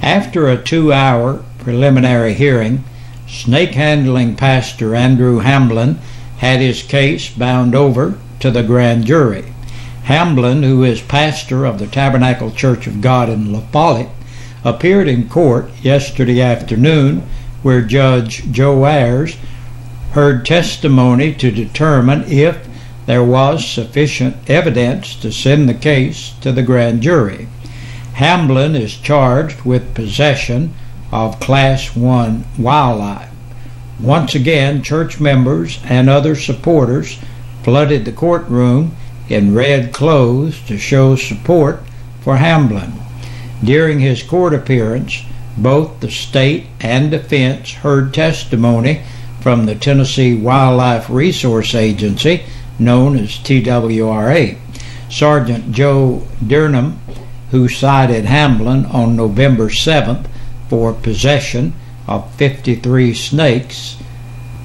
After a 2-hour preliminary hearing, snake-handling pastor Andrew Hamblin had his case bound over to the grand jury. Hamblin, who is pastor of the Tabernacle Church of God in La Follette, appeared in court yesterday afternoon, where Judge Joe Ayers heard testimony to determine if there was sufficient evidence to send the case to the grand jury. Hamblin is charged with possession of Class 1 wildlife. Once again, church members and other supporters flooded the courtroom in red clothes to show support for Hamblin. During his court appearance, both the state and defense heard testimony from the Tennessee Wildlife Resource Agency, known as TWRA. Sergeant Joe Durham, who cited Hamblin on November 7th for possession of 53 snakes,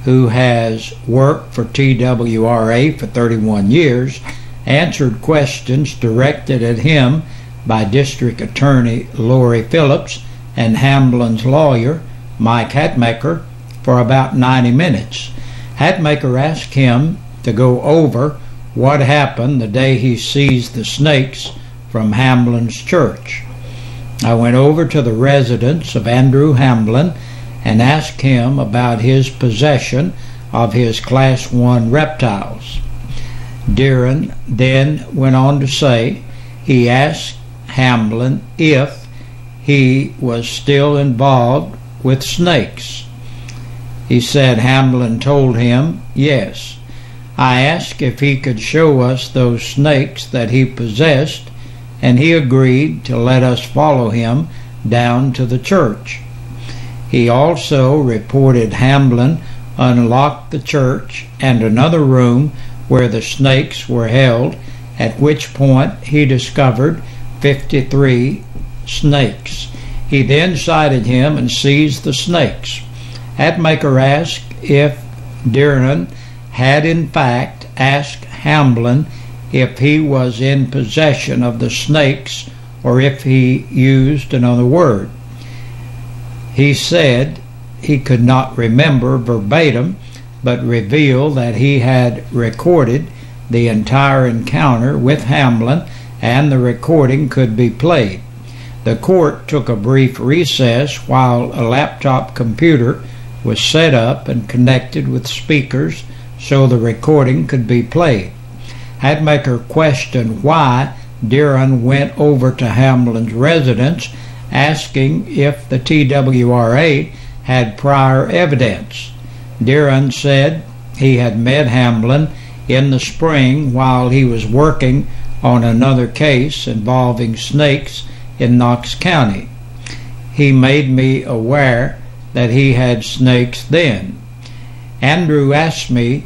who has worked for TWRA for 31 years, answered questions directed at him by District Attorney Lori Phillips and Hamblin's lawyer, Mike Hatmaker, for about 90 minutes. Hatmaker asked him to go over what happened the day he seized the snakes from Hamblin's church. I went over to the residence of Andrew Hamblin and asked him about his possession of his Class 1 reptiles. Duran then went on to say he asked Hamblin if he was still involved with snakes. He said Hamblin told him yes. I asked if he could show us those snakes that he possessed, and he agreed to let us follow him down to the church. He also reported Hamblin unlocked the church and another room where the snakes were held, at which point he discovered 53 snakes. He then cited him and seized the snakes. Hatmaker asked if Durnan had in fact asked Hamblin if he was in possession of the snakes or if he used another word. He said he could not remember verbatim, but revealed that he had recorded the entire encounter with Hamblin and the recording could be played. The court took a brief recess while a laptop computer was set up and connected with speakers so the recording could be played. Hatmaker questioned why Duran went over to Hamblin's residence, asking if the TWRA had prior evidence. Duran said he had met Hamblin in the spring while he was working on another case involving snakes in Knox County. He made me aware that he had snakes then. Andrew asked me,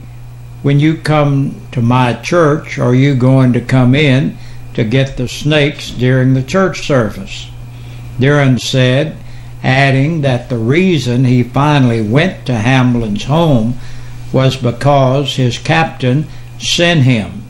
when you come to my church, are you going to come in to get the snakes during the church service? Duran said, adding that the reason he finally went to Hamblin's home was because his captain sent him.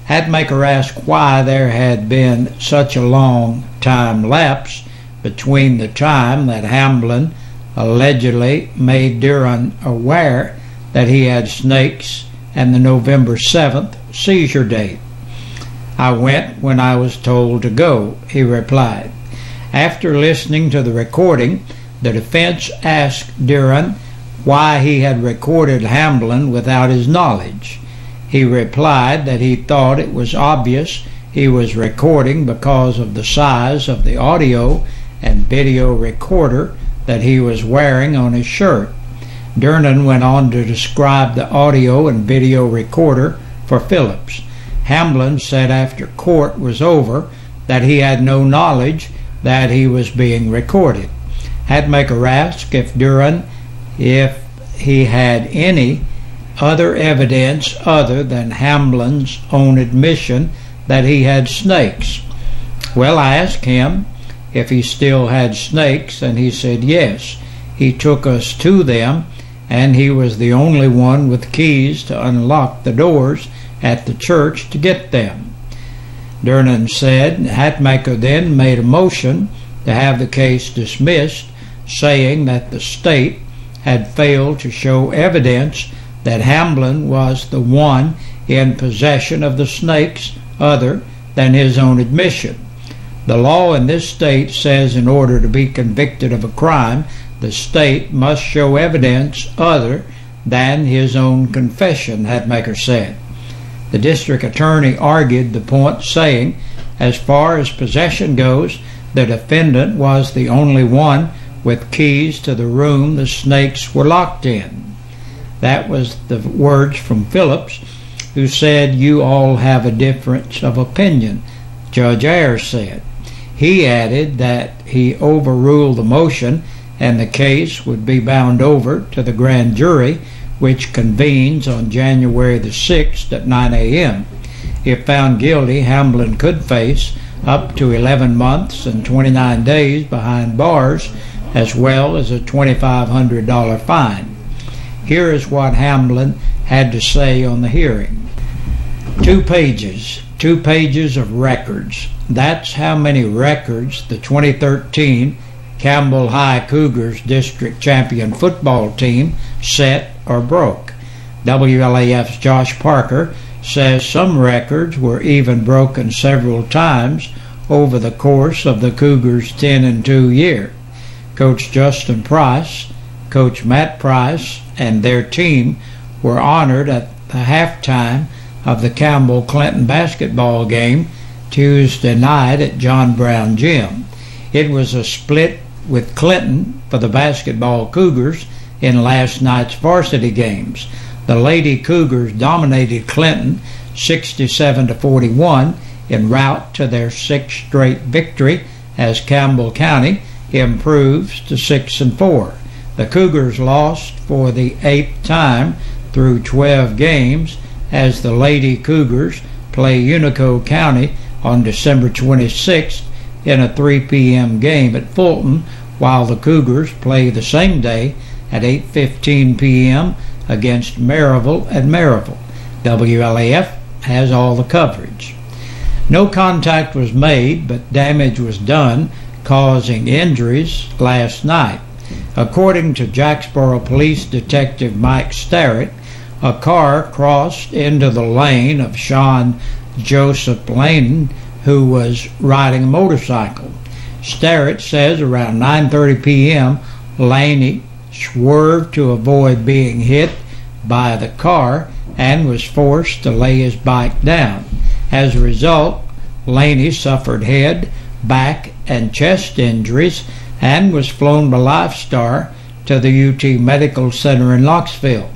Hatmaker asked why there had been such a long time lapse between the time that Hamblin allegedly made Duran aware that he had snakes and the November 7th seizure date. I went when I was told to go, he replied. After listening to the recording, the defense asked Duran why he had recorded Hamblin without his knowledge. He replied that he thought it was obvious he was recording because of the size of the audio and video recorder that he was wearing on his shirt. Durnan went on to describe the audio and video recorder for Phillips. Hamblin said after court was over that he had no knowledge that he was being recorded. Hatmaker asked if Duran if he had any other evidence other than Hamblin's own admission that he had snakes. Well, I asked him if he still had snakes, and he said yes. He took us to them, and he was the only one with keys to unlock the doors at the church to get them. Durnan said Hatmaker then made a motion to have the case dismissed, saying that the state had failed to show evidence that Hamblin was the one in possession of the snakes other than his own admission. The law in this state says in order to be convicted of a crime, the state must show evidence other than his own confession, Hatmaker said. The district attorney argued the point, saying, as far as possession goes, the defendant was the only one with keys to the room the snakes were locked in. That was the words from Phillips, who said, "You all have a difference of opinion," Judge Ayers said. He added that he overruled the motion and the case would be bound over to the grand jury, which convenes on January the 6th at 9 a.m. If found guilty, Hamblin could face up to 11 months and 29 days behind bars, as well as a $2,500 fine. Here is what Hamblin had to say on the hearing. 2 pages of records. That's how many records the 2013 Campbell High Cougars district champion football team set or broke. WLAF's Josh Parker says some records were even broken several times over the course of the Cougars' 10-2 year. Coach Justin Price, Coach Matt Price, and their team were honored at the halftime of the Campbell-Clinton basketball game Tuesday night at John Brown Gym. It was a split with Clinton for the basketball Cougars in last night's varsity games. The Lady Cougars dominated Clinton 67-41 en route to their 6th straight victory as Campbell County improves to 6-4. The Cougars lost for the 8th time through 12 games as the Lady Cougars play Unico County on December 26th in a 3 p.m. game at Fulton, while the Cougars play the same day at 8:15 p.m. against Maryville at Maryville. WLAF has all the coverage. No contact was made, but damage was done, causing injuries last night. According to Jacksboro Police Detective Mike Starrett, a car crossed into the lane of Sean Joseph Lane, who was riding a motorcycle. Starrett says around 9:30 p.m. Laney swerved to avoid being hit by the car and was forced to lay his bike down. As a result, Laney suffered head, back, and chest injuries and was flown by Lifestar to the UT Medical Center in Knoxville.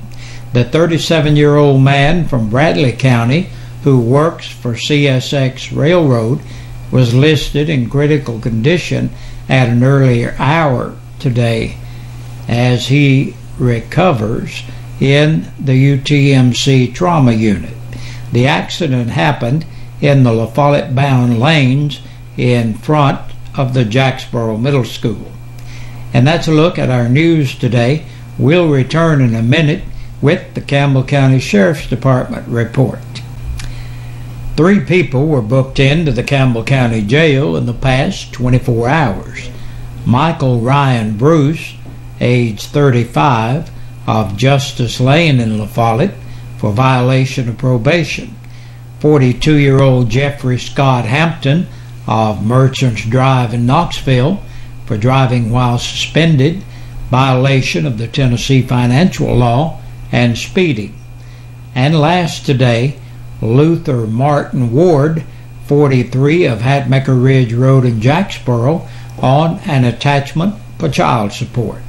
The 37-year-old man from Bradley County, who works for CSX Railroad, was listed in critical condition at an earlier hour today as he recovers in the UTMC trauma unit. The accident happened in the La Follette-bound lanes in front of the Jacksboro Middle School. And that's a look at our news today. We'll return in a minute with the Campbell County Sheriff's Department report. 3 people were booked into the Campbell County Jail in the past 24 hours. Michael Ryan Bruce, age 35, of Justice Lane in La Follette for violation of probation. 42-year-old Jeffrey Scott Hampton of Merchants Drive in Knoxville for driving while suspended, violation of the Tennessee financial law, and speeding. And last today, Luther Martin Ward, 43, of Hatmaker Ridge Road in Jacksboro, on an attachment for child support.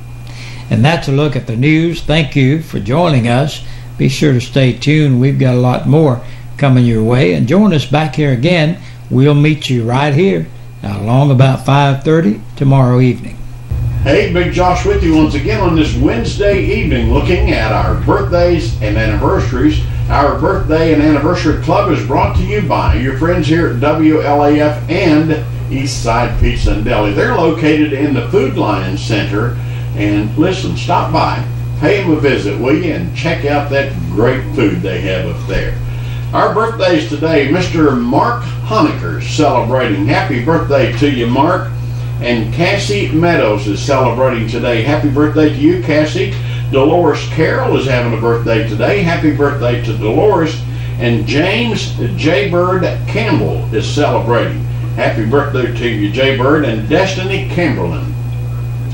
And that's a look at the news. Thank you for joining us. Be sure to stay tuned. We've got a lot more coming your way. And join us back here again. We'll meet you right here along about 5:30 tomorrow evening. Hey, Big Josh with you once again on this Wednesday evening, looking at our birthdays and anniversaries. Our birthday and anniversary club is brought to you by your friends here at WLAF and Eastside Pizza and Deli. They're located in the Food Lion Center. And listen, stop by, pay them a visit, will you, and check out that great food they have up there. Our birthdays today, Mr. Mark Honecker celebrating. Happy birthday to you, Mark. And Cassie Meadows is celebrating today. Happy birthday to you, Cassie. Dolores Carroll is having a birthday today. Happy birthday to Dolores. And James J. Bird Campbell is celebrating. Happy birthday to you, J. Bird. And Destiny Camberlin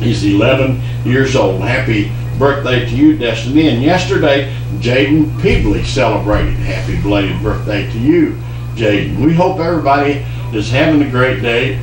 is 11 years old. Happy birthday to you, Destiny. And yesterday, Jaden Peebley celebrated. Happy belated birthday to you, Jaden. We hope everybody is having a great day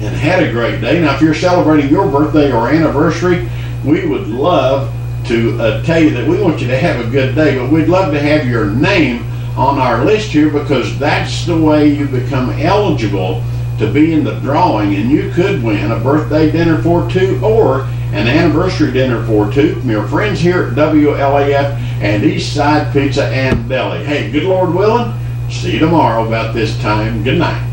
and had a great day. Now, if you're celebrating your birthday or anniversary, we would love to tell you that we want you to have a good day, but we'd love to have your name on our list here, because that's the way you become eligible to be in the drawing, and you could win a birthday dinner for two or an anniversary dinner for two from your friends here at WLAF and Eastside Pizza and Deli. Hey, good Lord willing, see you tomorrow about this time. Good night.